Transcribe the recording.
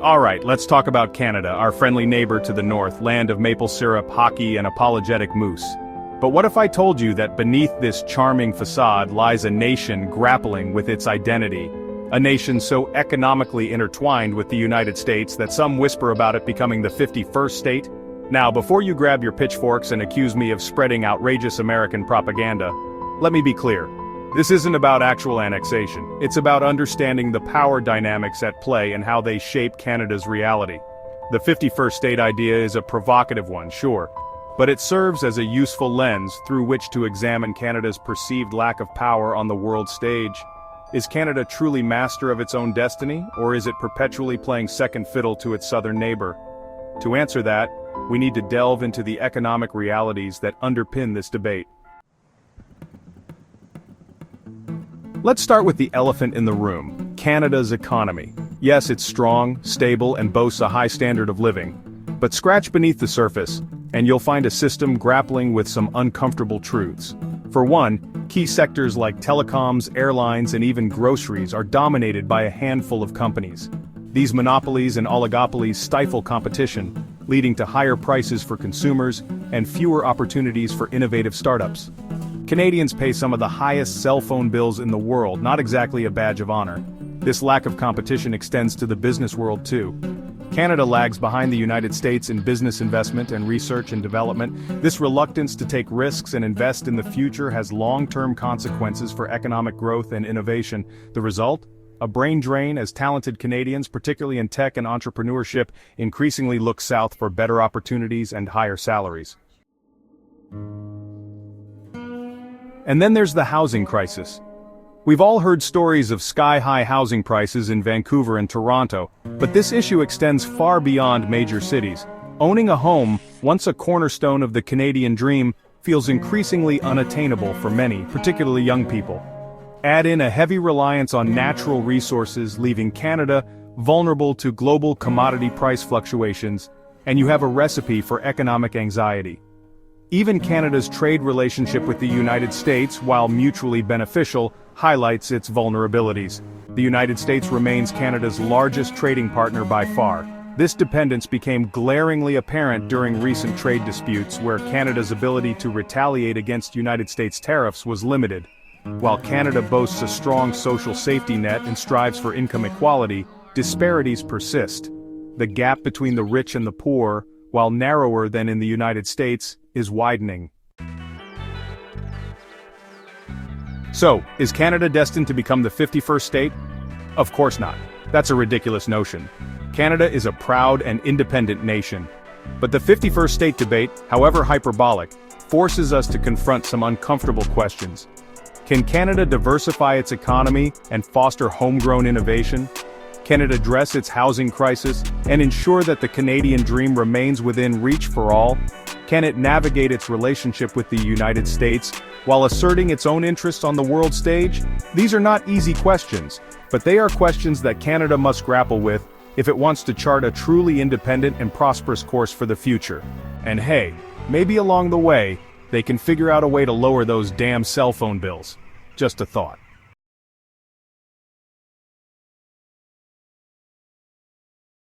Alright, let's talk about Canada, our friendly neighbor to the north, land of maple syrup, hockey, and apologetic moose. But what if I told you that beneath this charming facade lies a nation grappling with its identity? A nation so economically intertwined with the United States that some whisper about it becoming the 51st state? Now, before you grab your pitchforks and accuse me of spreading outrageous American propaganda, let me be clear. This isn't about actual annexation. It's about understanding the power dynamics at play and how they shape Canada's reality. The 51st state idea is a provocative one, sure, but it serves as a useful lens through which to examine Canada's perceived lack of power on the world stage. Is Canada truly master of its own destiny, or is it perpetually playing second fiddle to its southern neighbor? To answer that, we need to delve into the economic realities that underpin this debate. Let's start with the elephant in the room, Canada's economy. Yes, it's strong, stable, and boasts a high standard of living. But scratch beneath the surface, and you'll find a system grappling with some uncomfortable truths. For one, key sectors like telecoms, airlines, and even groceries are dominated by a handful of companies. These monopolies and oligopolies stifle competition, leading to higher prices for consumers and fewer opportunities for innovative startups. Canadians pay some of the highest cell phone bills in the world, not exactly a badge of honor. This lack of competition extends to the business world too. Canada lags behind the United States in business investment and research and development. This reluctance to take risks and invest in the future has long-term consequences for economic growth and innovation. The result? A brain drain as talented Canadians, particularly in tech and entrepreneurship, increasingly look south for better opportunities and higher salaries. And then there's the housing crisis. We've all heard stories of sky-high housing prices in Vancouver and Toronto, but this issue extends far beyond major cities. Owning a home, once a cornerstone of the Canadian dream, feels increasingly unattainable for many, particularly young people. Add in a heavy reliance on natural resources, leaving Canada vulnerable to global commodity price fluctuations, and you have a recipe for economic anxiety. Even Canada's trade relationship with the United States, while mutually beneficial, highlights its vulnerabilities. The United States remains Canada's largest trading partner by far. This dependence became glaringly apparent during recent trade disputes where Canada's ability to retaliate against United States tariffs was limited. While Canada boasts a strong social safety net and strives for income equality, disparities persist. The gap between the rich and the poor, while narrower than in the United States, is widening. So, is Canada destined to become the 51st state? Of course not. That's a ridiculous notion. Canada is a proud and independent nation. But the 51st state debate, however hyperbolic, forces us to confront some uncomfortable questions. Can Canada diversify its economy and foster homegrown innovation? Can it address its housing crisis and ensure that the Canadian dream remains within reach for all? Can it navigate its relationship with the United States while asserting its own interests on the world stage? These are not easy questions, but they are questions that Canada must grapple with if it wants to chart a truly independent and prosperous course for the future. And hey, maybe along the way, they can figure out a way to lower those damn cell phone bills. Just a thought.